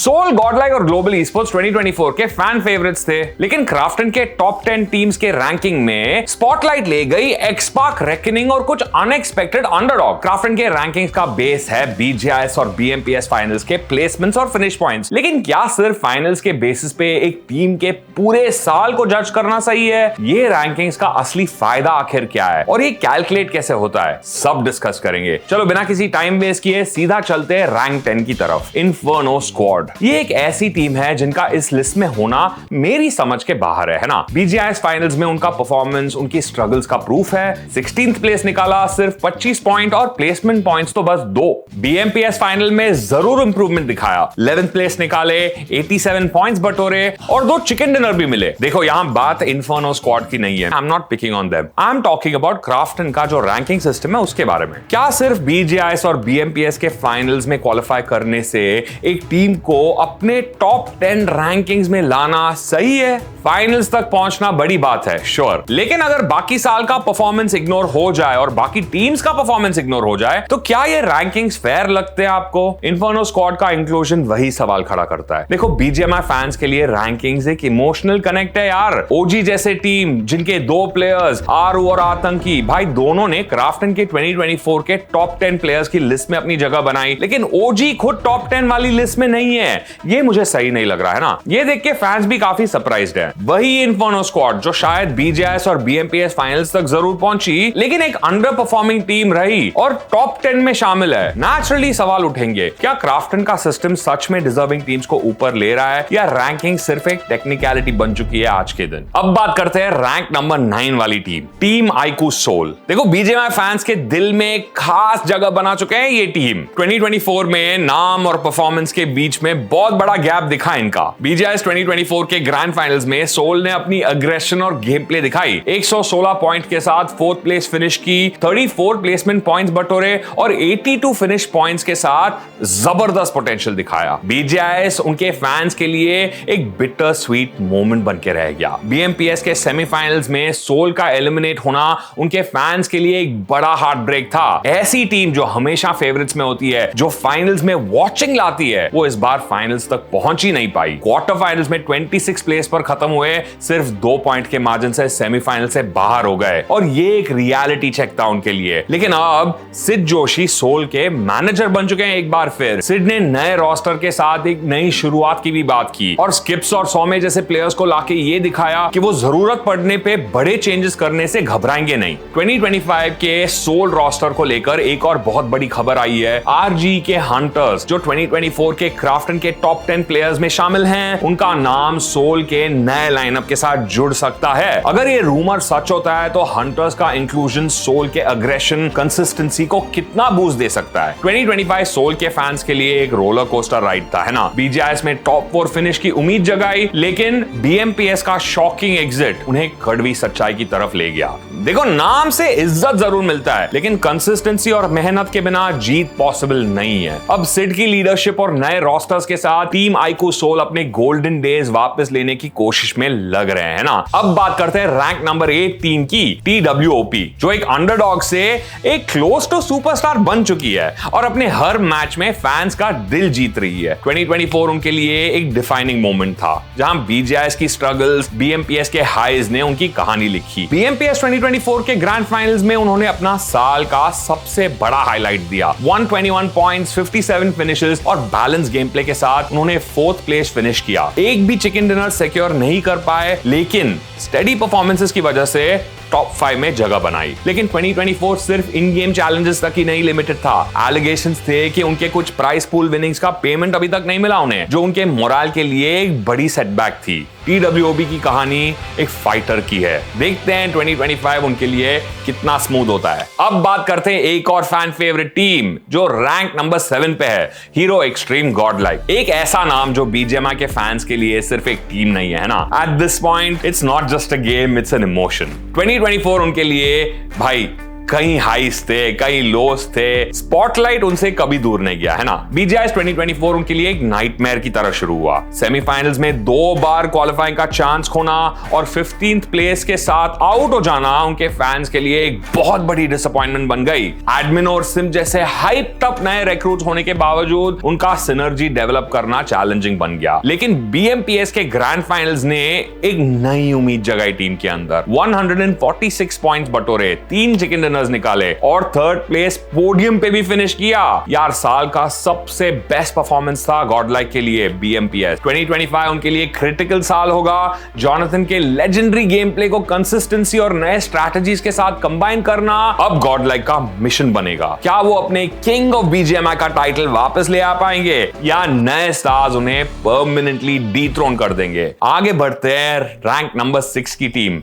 Soul, Godlike और global esports 2024 के fan favourites थे, लेकिन क्राफ्टन के टॉप 10 टीम्स के रैंकिंग में स्पॉटलाइट ले गई एक्सपार्क, रेकनिंग और कुछ अनएक्सपेक्टेड अंडरडॉग। क्राफ्टन के रैंकिंग्स का बेस है बीजीआईएस और बीएमपीएस फाइनल्स के प्लेसमेंट्स और फिनिश पॉइंट्स, लेकिन क्या सिर्फ फाइनल्स के बेसिस पे एक टीम के पूरे साल को जज करना सही है? ये रैंकिंग्स का असली फायदा आखिर क्या है और ये कैलकुलेट कैसे होता है, सब डिस्कस करेंगे। चलो बिना किसी टाइम वेस्ट किए सीधा चलते हैं रैंक 10 की तरफ। इन्फर्नो स्क्वाड, ये एक ऐसी टीम है जिनका इस लिस्ट में होना मेरी समझ के बाहर है ना। बीजीआईएस फाइनल्स में उनका परफॉर्मेंस उनकी स्ट्रगल्स का प्रूफ है। 16th प्लेस निकाला, सिर्फ 25 पॉइंट और प्लेसमेंट पॉइंट्स तो बस 2। बीएमपीएस फाइनल में जरूर इंप्रूवमेंट दिखाया, 11th प्लेस निकाले, 87 पॉइंट्स बटोरे और 2 चिकन डिनर भी मिले। देखो यहां बात इन्फर्नो स्क्वाड की नहीं है, I am not picking on them, I am talking about Krafton का जो रैंकिंग सिस्टम है उसके बारे में। क्या सिर्फ बीजीआईएस और बीएमपीएस के फाइनल्स में क्वालिफाई करने से एक टीम को अपने टॉप 10 रैंकिंग्स में लाना सही है? फाइनल्स तक पहुंचना बड़ी बात है, श्योर, लेकिन अगर बाकी साल का परफॉर्मेंस इग्नोर हो जाए और बाकी टीम्स का परफॉर्मेंस इग्नोर हो जाए तो क्या ये रैंकिंग्स फेयर लगते हैं आपको? इन्फर्नो स्क्वाड का इंक्लूजन वही सवाल खड़ा करता है। देखो बीजीएमआई फैंस के लिए रैंकिंग्स एक इमोशनल कनेक्ट है यार। ओजी जैसे टीम जिनके 2 प्लेयर्स आरू और आतंकी, भाई दोनों ने क्राफ्टन के 2024 के टॉप 10 प्लेयर्स की लिस्ट में अपनी जगह बनाई, लेकिन ओजी खुद टॉप 10 वाली लिस्ट में नहीं है। ये मुझे सही नहीं लग रहा है ना। ये देख के फैंस भी काफी सरप्राइज्ड है। वही इन्फर्नो स्क्वाड जो शायद बीजीआईएस और बीएमपीएस फाइनल्स तक जरूर पहुंची, लेकिन एक अंडर परफॉर्मिंग टीम रही और टॉप 10 में शामिल है। नेचुरली सवाल उठेंगे, क्या क्राफ्टन का सिस्टम सच में डिजर्विंग टीम्स को ऊपर ले रहा है या रैंकिंग सिर्फ एक टेक्निकलिटी बन चुकी है आज के दिन? अब बात करते हैं रैंक नंबर 9 वाली टीम आईक्यू सोल। देखो बीजीएमआई फैंस के दिल में एक खास जगह बना चुके हैं ये टीम। 2024 में नाम और परफॉर्मेंस के बीच में बहुत बड़ा गैप दिखा इनका। बीजीआईएस 2024 के ग्रैंड फाइनल्स में सोल ने अपनी अग्रेशन और गेम प्ले दिखाई। 116 पॉइंट के साथ 4th प्लेस फिनिश की, 34 प्लेसमेंट पॉइंट्स बटोरे और 82 फिनिश पॉइंट्स के साथ जबरदस्त पोटेंशियल दिखाया। बीजीआईएस उनके फैंस के लिए एक बिटर स्वीट मोमेंट बन के रह गया। बीएमपीएस के सेमीफाइनल्स में सोल का एलिमिनेट होना उनके फैंस के लिए एक बड़ा हार्ट ब्रेक था। ऐसी टीम जो हमेशा फेवरेट्स में होती है, जो फाइनल्स में वॉचिंग लाती है, वो इस बार फाइनल्स तक पहुंच ही नहीं पाई। क्वार्टर फाइनल्स में 26 प्लेस पर खत्म हुए, सिर्फ 2 पॉइंट के मार्जिन से सेमीफाइनल से बाहर हो गए और ये एक रियलिटी चेक था उनके लिए। लेकिन अब सिड जोशी सोल के मैनेजर बन चुके हैं एक बार फिर। सिड ने नए रोस्टर के साथ एक नई शुरुआत की भी बात की और स्किप्स और सौमे जैसे प्लेयर्स को लाके ये दिखाया कि वो जरूरत पड़ने पे बड़े चेंजेस करने से घबराएंगे नहीं। 2025 के सोल रोस्टर को लेकर एक और बहुत बड़ी खबर आई है। आरजी के हंटर्स जो 2024 के क्राफ्टन के टॉप 10 प्लेयर्स में शामिल हैं, उनका नाम सोल के नए लाइनअप के साथ जुड़ सकता है। अगर ये रूमर सच होता है तो हंटर्स का इंक्लूजन सोल के अग्रेशन, कंसिस्टेंसी को कितना बूस्ट दे सकता है। 2025 सोल के फैंस के लिए एक रोलर कोस्टर राइड था, है ना। बीजीआईएस में टॉप 4 फिनिश की उम्मीद जगाई, लेकिन बीएमपीएस का शॉकिंग एग्जिट उन्हें कड़वी सच्चाई की तरफ ले गया। देखो नाम से इज्जत जरूर मिलता है, लेकिन कंसिस्टेंसी और मेहनत के बिना जीत पॉसिबल नहीं है। अब सिड की लीडरशिप और नए रोस्टर्स के साथ टीम आईक्यू सोल अपने गोल्डन डेज वापस लेने की कोशिश में लग रहे हैं ना। अब बात करते हैं रैंक नंबर 8 टीम की, टीडब्ल्यूओपी, जो एक अंडरडॉग से एक क्लोज टू सुपरस्टार बन चुकी है और अपने हर मैच में फैंस का दिल जीत रही है। 2024 उनके लिए एक डिफाइनिंग मोमेंट था, जहां बीजीआईएस की स्ट्रगल्स, बीएमपीएस के हाइज ने उनकी कहानी लिखी। बीएमपीएस 2024 के ग्रैंड फाइनल्स में उन्होंने अपना साल का सबसे बड़ा हाईलाइट दिया। 121 पॉइंट्स, 57 फिनिशेस और बैलेंस गेम प्ले के साथ उन्होंने 4th प्लेस फिनिश किया। एक भी चिकन डिनर सिक्योर नहीं कर पाए, लेकिन स्टेडी परफॉर्मेंसेस की वजह से टॉप 5 में जगह बनाई। लेकिन 2024 सिर्फ इन गेम चैलेंजेस तक ही नहीं लिमिटेड था। एलिगेशंस थे कि उनके कुछ प्राइस पूल विनिंग्स का पेमेंट अभी तक नहीं मिला उन्हें, जो उनके मोरल के लिए एक बड़ी सेटबैक थी। टीडब्ल्यूओपी की कहानी एक फाइटर की है। देखते हैं 2025 उनके लिए कितना स्मूथ होता है। अब बात करते हैं एक और फैन फेवरेट टीम जो रैंक नंबर 7 पे है, हीरो एक्सट्रीम गॉडलाइक। एक ऐसा नाम जो बीजीएमआई के फैंस के लिए सिर्फ एक टीम नहीं है ना। At this point it's not just a game, it's an emotion. 2024 उनके लिए भाई कई हाइस थे, कई लोस थे, स्पॉटलाइट उनसे कभी दूर नहीं गया, है ना। बीजीआईएस 2024 उनके लिए एक नाइटमेयर की तरह शुरू हुआ। सेमीफाइनल्स में 2 बार क्वालिफाइंग का चांस खोना और 15th प्लेस के साथ आउट हो जाना उनके फैंस के लिए एक बहुत बड़ी डिसअपॉइंटमेंट बन गई। एडमिन और सिम जैसे हाइप अप नए रिक्रूट होने के बावजूद उनका सिनर्जी डेवलप करना चैलेंजिंग बन गया। लेकिन बीएमपीएस के ग्रैंड फाइनल्स ने एक नई उम्मीद जगाई टीम के अंदर। 146 पॉइंट्स बटोरे, 3 चिकन डिनर्स निकाले और 3rd प्लेस पोडियम पे भी फिनिश किया। यार साल का सबसे बेस्ट परफॉर्मेंस था गॉडलाइक के लिए बीएमपीएस। 2025 उनके लिए क्रिटिकल साल होगा। जॉनथन के लेजेंडरी गेम प्ले को कंसिस्टेंसी और नए स्ट्रैटेजीज के साथ कंबाइन करना अब गॉडलाइक का मिशन बनेगा। क्या वो अपने किंग ऑफ बीजीएमआई का टाइटल वापस ले आ पाएंगे या नए स्टार्स उन्हें परमानेंटली डीथ्रोन कर देंगे? आगे बढ़ते हैं रैंक नंबर 6 की टीम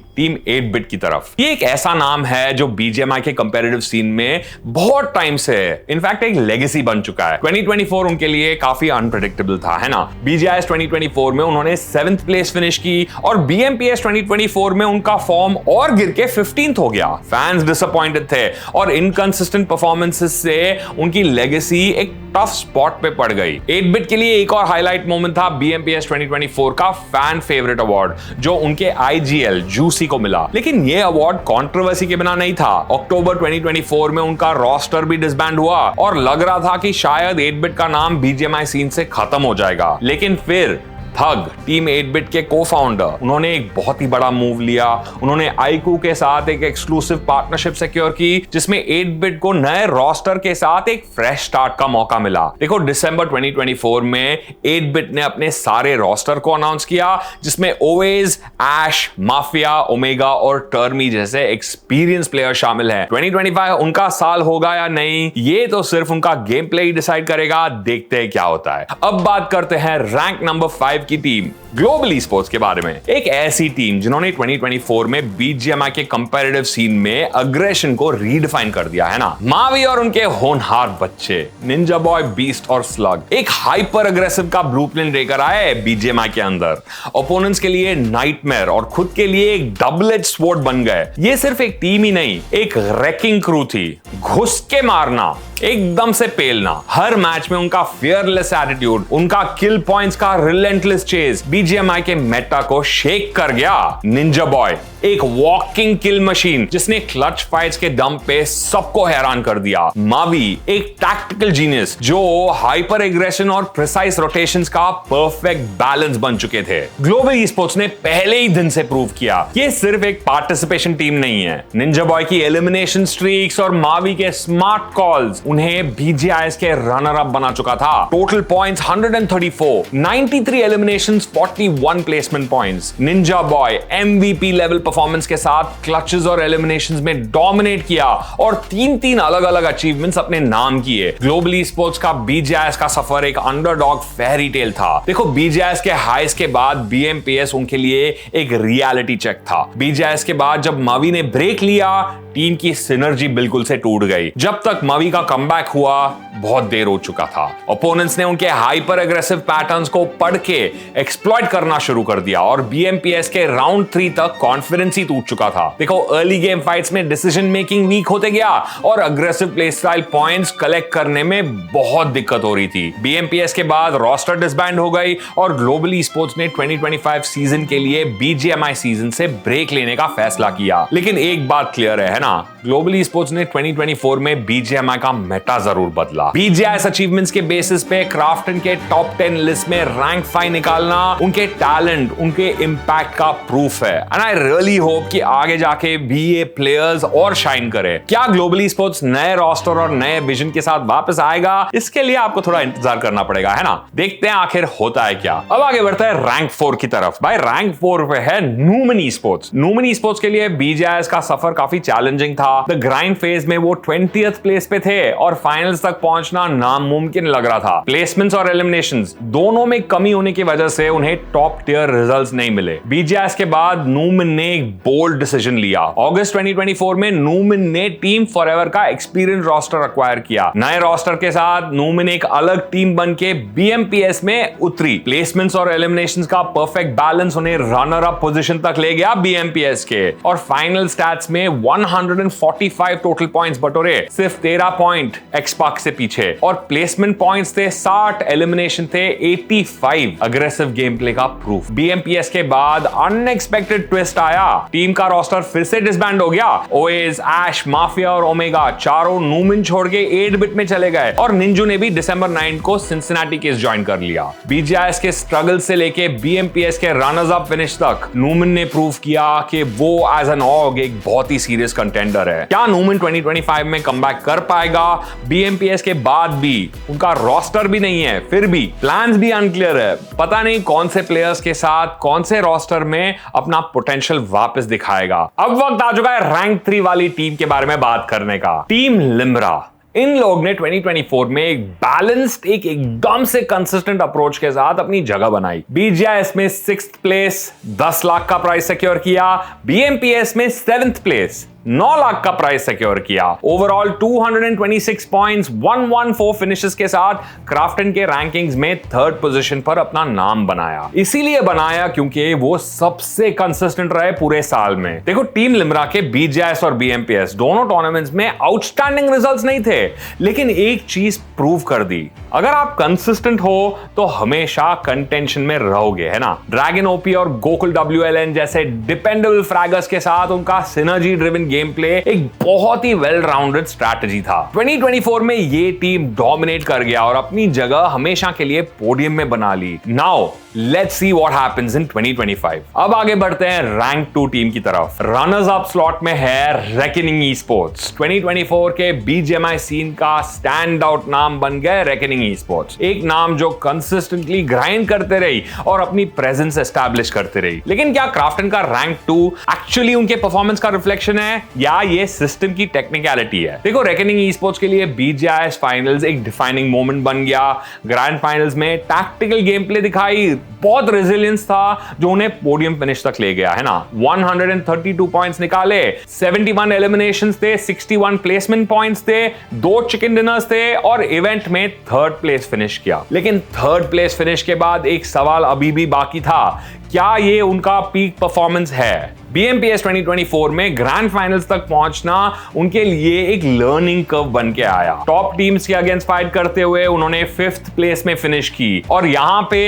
8-बिट की तरफ। ये एक ऐसा नाम है जो बीजीएमआई के कंपेटिटिव सीन में बहुत टाइम से है, इनफैक्ट एक लेगेसी बन चुका है। 2024 उनके लिए काफी अनप्रेडिक्टेबल था, है ना। बीजीआईएस 2024 में उन्होंने 7th प्लेस फिनिश की और बीएमपीएस 2024 में उनका फॉर्म और गिर के 15th हो गया। फैंस डिसअपॉइंटेड थे और इनकंसिस्टेंट परफॉर्मेंसेस से उनकी लेगेसी एक टफ स्पॉट पे पड़ गई। 8-बिट के लिए एक और हाईलाइट मोमेंट था बीएमपीएस 2024 का फैन फेवरेट अवार्ड जो उनके आईजीएल जूसी को मिला। लेकिन ये अवार्ड कंट्रोवर्सी के बिना नहीं था। अक्टूबर 2024 में उनका रोस्टर भी डिसबैंड हुआ और लग रहा था कि शायद 8-बिट का नाम बीजीएमआई सीन से खत्म हो जाएगा। लेकिन फिर थग टीम 8-बिट के को-फाउंडर उन्होंने एक बहुत ही बड़ा मूव लिया। उन्होंने आईकू के साथ एक एक्सक्लूसिव पार्टनरशिप सिक्योर की जिसमें 8-बिट को नए रोस्टर के साथ एक फ्रेश स्टार्ट का मौका मिला। देखो दिसंबर 2024 में 8-बिट ने अपने सारे रोस्टर को अनाउंस किया जिसमें ओवेज, एश, माफिया, ओमेगा और टर्मी जैसे एक्सपीरियंस प्लेयर शामिल हैं। 2025 उनका साल होगा या नहीं ये तो सिर्फ उनका गेम प्ले ही डिसाइड करेगा, देखते हैं क्या होता है। अब बात करते हैं रैंक नंबर 5 की टीम ग्लोबल ई-स्पोर्ट्स के बारे में। एक ऐसी टीम जिन्होंने 2024 में बीजीएमआई के कंपैरेटिव सीन में अग्रेशन को रीडिफाइन कर दिया, है ना। मावी और उनके होनहार बच्चे निंजा बॉय, बीस्ट और स्लग एक हाइपर अग्रेसिव का ब्लूप्रिंट लेकर आए बीजीएमआई के अंदर। ओपोनेंट्स के लिए नाइटमेयर और खुद के लिए एक डबल एज स्वॉर्ड बन गए। ये सिर्फ एक टीम ही नहीं, एक रेकिंग क्रू थी। घुस के मारना, एकदम से पेलना, हर मैच में उनका फियरलेस एटीट्यूड, उनका किल पॉइंट्स का रिलेंटलेस चेस बीजीएमआई के मेटा को शेक कर गया। निंजा बॉय एक वॉकिंग किल मशीन जिसने क्लच फाइट्स के दम पे सबको हैरान कर दिया। मावी एक टैक्टिकल जीनियस जो हाइपर एग्रेशन और प्रिसाइज रोटेशंस का परफेक्ट बैलेंस बन चुके थे। ग्लोबल ई-स्पोर्ट्स ने पहले ही दिन से प्रूव किया ये सिर्फ एक पार्टिसिपेशन टीम नहीं है। निंजा बॉय की एलिमिनेशन स्ट्रीक्स और मावी के स्मार्ट कॉल्स उन्हें बीजीआईएस के रनर अप बना चुका था। Total points 134, 93 eliminations, 41 placement points. Ninja boy MVP level performance के साथ क्लचेस और एलिमिनेशंस में डोमिनेट किया और 3 अलग अलग अचीवमेंट्स अपने नाम किए। ग्लोबल ई-स्पोर्ट्स का बीजीआईएस का सफर एक अंडरडॉग फेरी टेल था। देखो बीजीआईएस के हाइस के बाद बीएमपीएस उनके लिए एक रियलिटी चेक था। बीजीआईएस के बाद जब मावी ने ब्रेक लिया टीम की सिनर्जी बिल्कुल से टूट गई। जब तक मावी का कमबैक हुआ बहुत देर हो चुका था। ओपोनेंट्स ने उनके हाइपर एग्रेसिव पैटर्न्स को पढ़ के एक्सप्लॉइट करना शुरू कर दिया और बीएमपीएस के राउंड 3 तक कॉन्फिडेंस ही टूट चुका था। देखो अर्ली गेम फाइट्स में डिसीजन मेकिंग वीक होते गया और aggressive play style points collect करने में बहुत दिक्कत हो रही थी। बीएमपीएस के बाद रोस्टर डिसबैंड हो गई और ग्लोबल ई-स्पोर्ट्स ने 2025 सीजन के लिए बीजीएमआई सीजन से ब्रेक लेने का फैसला किया। लेकिन एक बात क्लियर है ना, ग्लोबल ई-स्पोर्ट्स ने 2024 में बीजीएमआई का मेटा जरूर बदला। बीजीआईएस अचीवमेंट्स के बेसिस पे क्राफ्टन के टॉप 10 लिस्ट में रैंक 5 निकालना उनके टैलेंट, उनके इंपैक्ट का प्रूफ है। एंड आई रियली होप कि आगे जाके भी ये प्लेयर्स और शाइन करे। क्या ग्लोबल ई-स्पोर्ट्स नए रोस्टर और नए विजन के साथ वापस आएगा? इसके लिए आपको थोड़ा इंतजार करना पड़ेगा, है ना। देखते हैं आखिर होता है क्या। अब आगे बढ़ता है रैंक 4 की तरफ। भाई रैंक 4 पे है न्यूमन ई-स्पोर्ट्स। न्यूमन ई-स्पोर्ट्स के लिए बीजीआईएस का सफर काफी चैलेंजिंग था। द ग्राइंड फेज में वो 20th प्लेस पे थे और फाइनल्स तक पहुंचना नामुमकिन लग रहा था। प्लेसमेंट्स और एलिमिनेशंस दोनों में कमी होने की वजह से उन्हें टॉप टियर रिजल्ट्स नहीं मिले। बीजीआईएस के बाद न्यूमन ने एक बोल्ड डिसीजन लिया। अगस्त 2024 में न्यूमन ने टीम फॉरएवर का एक्सपीरियंस रोस्टर एक्वायर किया। नए रोस्टर के साथ न्यूमन एक अलग टीम बन के बीएमपीएस में उतरी। प्लेसमेंट्स और एलिमिनेशंस का परफेक्ट बैलेंस उन्हें रनर अप पोजीशन तक ले गया बीएमपीएस के और फाइनल स्टैट्स में 100 145 टोटल पॉइंट्स बटोरे, सिर्फ 13 पॉइंट एक्सपाक से पीछे, और प्लेसमेंट पॉइंट्स थे 60, एलिमिनेशन थे 85। अग्रेसिव गेम प्ले का प्रूफ। BMPS के बाद अनएक्सपेक्टेड ट्विस्ट आया, टीम का रोस्टर फिर से डिसबैंड हो गया। ओएज, एश, माफिया और ओमेगा चारों नूमन छोड़ के 8-बिट में चले गए, और निंजू ने भी दिसंबर 9 को सिंसिनाटी केस ज्वाइन कर लिया। BGIS के स्ट्रगल से लेके BMPS के रनर्स अप फिनिश तक नूमन ने प्रूव किया कि वो एज एन ऑर्ग एक बहुत ही सीरियस कंटेंडर है। क्या नूमन 2025 में कमबैक कर पाएगा? BMPS के बाद भी उनका रोस्टर भी नहीं है, फिर भी प्लान्स भी अनक्लियर है। पता नहीं कौन से प्लेयर्स के साथ कौन से रोस्टर में अपना पोटेंशियल वापस दिखाएगा। अब वक्त आ चुका है रैंक 3 वाली टीम के बारे में बात करने का, टीम लिम्रा। इन लोग ने 2024 में एक बैलेंस्ड, एक एकदम से कंसिस्टेंट अप्रोच के साथ अपनी जगह बनाई। BGIS में 6th प्लेस, 10 लाख का प्राइस सिक्योर किया। BMPS में 7th प्लेस, 9 लाख का प्राइस सिक्योर किया। ओवरऑल 226 पॉइंट्स, 114 फिनिशेस के साथ क्राफ्टन के रैंकिंग्स में 3rd पोजीशन पर अपना नाम बनाया। इसीलिए बनाया क्योंकि वो सबसे कंसिस्टेंट रहे पूरे साल में। देखो, टीम लिम्रा के BGIS और BMPS दोनों टूर्नामेंट्स में आउटस्टैंडिंग रिजल्ट्स नहीं थे, लेकिन एक चीज प्रूव कर दी, अगर आप कंसिस्टेंट हो तो हमेशा कंटेंशन में रहोगे, है ना। ड्रैगन OP और गोकुल WLN जैसे डिपेंडेबल फ्रैगर्स के साथ उनका सिनर्जी ड्रिवन गेम प्ले एक बहुत ही वेल राउंडेड स्ट्रैटेजी था। 2024 में ये टीम डोमिनेट कर गया और अपनी जगह हमेशा के लिए पोडियम में बना ली। Now let's see what happens in 2025। अब आगे बढ़ते हैं रैंक 2 टीम की तरफ। रनर्स अप स्लॉट में है रेकनिंग ई-स्पोर्ट्स। 2024 के BGMI सीन का स्टैंड आउट नाम बन गए रेकनिंग ई-स्पोर्ट्स, एक नाम जो कंसिस्टेंटली ग्राइंड करते रही और अपनी प्रेजेंस एस्टैब्लिश करते रही। लेकिन क्या क्राफ्टन का रैंक 2 एक्चुअली उनके परफॉर्मेंस का रिफ्लेक्शन है या ये सिस्टम की टेक्निकलिटी है? देखो, रेकनिंग ई-स्पोर्ट्स के लिए BGIS फाइनल्स एक डिफाइनिंग मोमेंट बन गया। ग्रैंड फाइनल्स में टैक्टिकल गेम प्ले दिखाई, बहुत रेजिलियंस था जो उन्हें पोडियम फिनिश तक ले गया, है ना। 132 पॉइंट्स निकाले, 71 एलिमिनेशंस थे, 61 प्लेसमेंट पॉइंट्स थे, 2 चिकन डिनर्स थे और इवेंट में 3rd प्लेस फिनिश किया। लेकिन 3rd प्लेस फिनिश के बाद एक सवाल अभी भी बाकी था, क्या ये उनका पीक परफॉर्मेंस है? BMPS 2024 में ग्रैंड फाइनल्स तक पहुंचना उनके लिए एक लर्निंग कर्व बन के आया। टॉप टीम्स के अगेंस्ट फाइट करते हुए उन्होंने 5th प्लेस में फिनिश की और यहां पे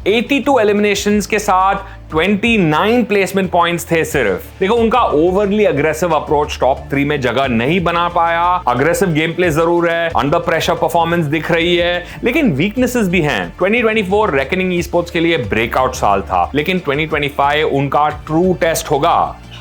82 एलिमिनेशंस के साथ 29 प्लेसमेंट पॉइंट्स थे सिर्फ। देखो, उनका ओवरली अग्रेसिव अप्रोच टॉप 3 में जगह नहीं बना पाया। अग्रेसिव गेम प्ले जरूर है, अंडर प्रेशर परफॉर्मेंस दिख रही है, लेकिन वीकनेसेस भी हैं। 2024 रेकनिंग ई-स्पोर्ट्स के लिए ब्रेकआउट साल था, लेकिन 2025 उनका ट्रू टेस्ट होगा।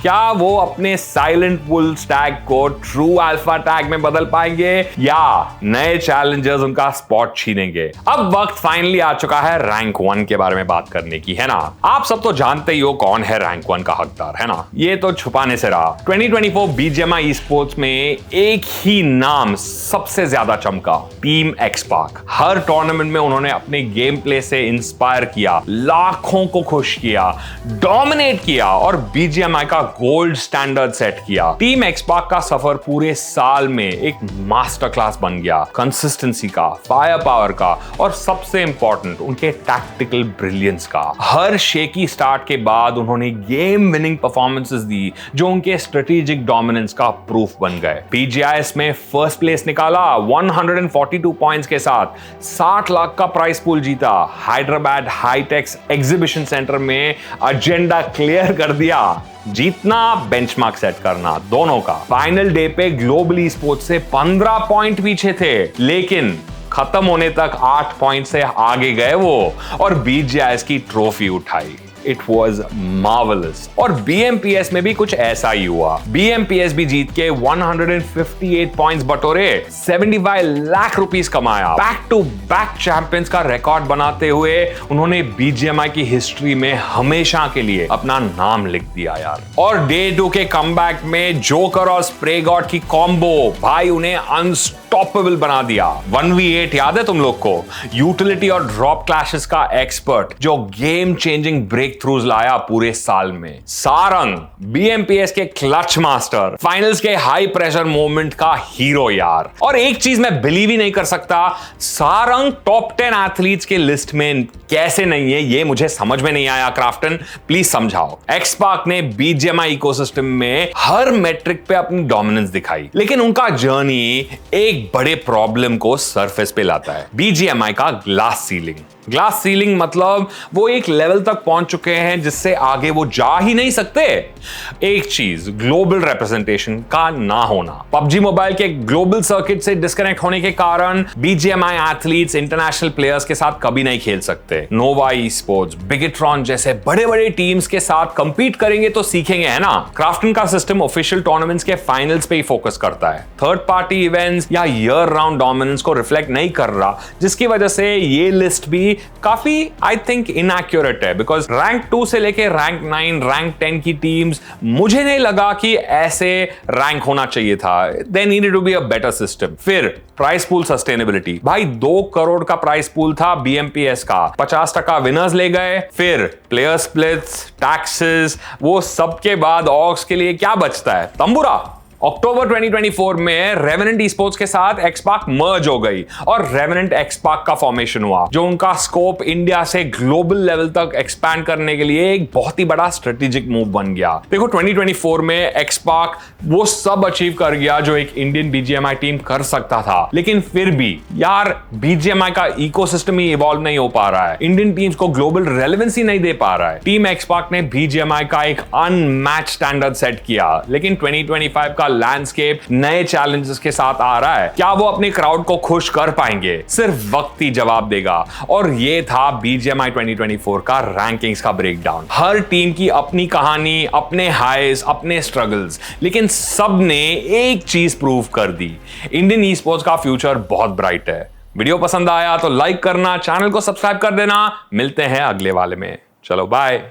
क्या वो अपने साइलेंट वुल्व्स टैग को ट्रू अल्फा टैग में बदल पाएंगे या नए चैलेंजर्स उनका स्पॉट छीनेंगे? अब वक्त फाइनली आ चुका है रैंक 1 के बारे में बात करने की, है ना। आप सब तो जानते ही हो कौन है रैंक 1 का हकदार, है ना। ये तो छुपाने से रहा। 2024 BGMI ई-स्पोर्ट्स में एक ही नाम सबसे ज्यादा चमका, टीम एक्सपाक। हर टूर्नामेंट में उन्होंने अपने गेम प्ले से इंस्पायर किया, लाखों को खुश किया, डोमिनेट किया और BGMI का गोल्ड स्टैंडर्ड सेट किया। टीम एक्सपाक का सफर पूरे साल में एक मास्टर क्लास बन गया, कंसिस्टेंसी का, फायर पावर का और सबसे इंपॉर्टेंट उनके टैक्टिकल ब्रिलियंस का। हर शेकी स्टार्ट के बाद उन्होंने गेम विनिंग परफॉर्मेंसेस दी जो उनके स्ट्रेटेजिक डोमिनेंस का प्रूफ बन गए। BGIS में 1st प्लेस निकाला, 142 पॉइंट्स के साथ 60 लाख का प्राइस पूल जीता। हैदराबाद हाईटेक्स एग्जीबिशन सेंटर में एजेंडा क्लियर कर दिया, जीतना बेंचमार्क सेट करना, दोनों का। फाइनल डे पे ग्लोबल ई-स्पोर्ट्स से 15 पॉइंट पीछे थे, लेकिन खत्म होने तक 8 पॉइंट से आगे गए वो और BGIS की ट्रॉफी उठाई। It was marvellous. और BMPS में भी कुछ ऐसा ही हुआ। BMPS भी जीत के 158 पॉइंट्स बटोरे, 75 लाख रुपीस कमाया। बैक टू बैक चैंपियंस का रिकॉर्ड बनाते हुए उन्होंने BGMI की हिस्ट्री में हमेशा के लिए अपना नाम लिख दिया यार। और डे 2 के कमबैक में जोकर और स्प्रे गॉड की कॉम्बो, भाई उन्हें अनस्टॉपेबल बना दिया। 1v8 याद है तुम लोग को? यूटिलिटी और ड्रॉप क्लैशेस का एक्सपर्ट जो गेम चेंजिंग ब्रेक थ्रूज लाया पूरे साल में। सारंग BMPS के क्लच मास्टर, फाइनल्स के हाई प्रेशर मोमेंट का हीरो यार। और एक चीज मैं बिलीव ही नहीं कर सकता, सारंग टॉप 10 एथलीट्स के लिस्ट में कैसे नहीं है, ये मुझे समझ में नहीं आया। क्राफ्टन प्लीज समझाओ। एक्सपार्क ने BGMI इकोसिस्टम में हर मेट्रिक पे अपनी डोमिनेंस दिखाई, लेकिन उनका जर्नी एक बड़े प्रॉब्लम को सरफेस पे लाता है। BGMI का ग्लास सीलिंग। ग्लास सीलिंग मतलब वो एक लेवल तक पहुंच चुके हैं जिससे आगे वो जा ही नहीं सकते। एक चीज, ग्लोबल रिप्रेजेंटेशन का ना होना। PUBG मोबाइल के ग्लोबल सर्किट से डिस्कनेक्ट होने के कारण BGMI एथलीट्स इंटरनेशनल प्लेयर्स के साथ कभी नहीं खेल सकते। नोवा स्पोर्ट्स, बिगेट्रॉन जैसे बड़े बड़े टीम्स के साथ कंपीट करेंगे तो सीखेंगे, है ना। क्राफ्टन का सिस्टम ऑफिशियल टूर्नामेंट्स के फाइनल्स पे ही फोकस करता है, थर्ड पार्टी इवेंट्स या ईयर राउंड डोमिनेंस को रिफ्लेक्ट नहीं कर रहा, जिसकी वजह से ये लिस्ट भी काफी आई थिंक इनएक्यूरेट है। बिकॉज रैंक 2 से लेके रैंक 9, रैंक 10 की टीम्स मुझे नहीं लगा कि ऐसे रैंक होना चाहिए था। They needed to be a better system. फिर प्राइस पूल सस्टेनेबिलिटी, भाई 2 करोड़ का प्राइस पूल था BMPS का, 50% विनर्स ले गए। फिर प्लेयर स्प्लिट्स, टैक्सेस, वो सब के बाद ऑक्स के लिए क्या बचता है? तंबूरा। अक्टूबर 2024 में रेवेनेंट esports के साथ एक्सपार्क मर्ज हो गई और रेवेनेंट एक्सपार्क का फॉर्मेशन हुआ, जो उनका स्कोप इंडिया से ग्लोबल लेवल तक एक्सपैंड करने के लिए एक बहुत ही बड़ा स्ट्रेटेजिक मूव बन गया। देखो 2024 में एक्सपार्क वो सब अचीव कर गया जो एक इंडियन BGMI टीम कर सकता था, लेकिन फिर भी यार BGMI का इकोसिस्टम ही इवॉल्व नहीं हो पा रहा है, इंडियन टीम्स को ग्लोबल रेलेवेंसी नहीं दे पा रहा है। टीम एक्सपार्क ने BGMI का एक अनमैच स्टैंडर्ड सेट किया, लेकिन 2025 का लैंडस्केप नए चैलेंजेस के साथ आ रहा है। क्या वो अपने क्राउड को खुश कर पाएंगे? सिर्फ वक्त ही जवाब देगा। और ये था BGMI 2024 का रैंकिंग्स का ब्रेकडाउन। हर टीम की अपनी कहानी, अपने हाईज, अपने स्ट्रगल्स, लेकिन सब ने एक चीज प्रूव कर दी, इंडियन esports का फ्यूचर बहुत ब्राइट है। वीडियो पसंद आया तो लाइक करना, चैनल को सब्सक्राइब कर देना। मिलते हैं अगले वाले में। चलो बाय।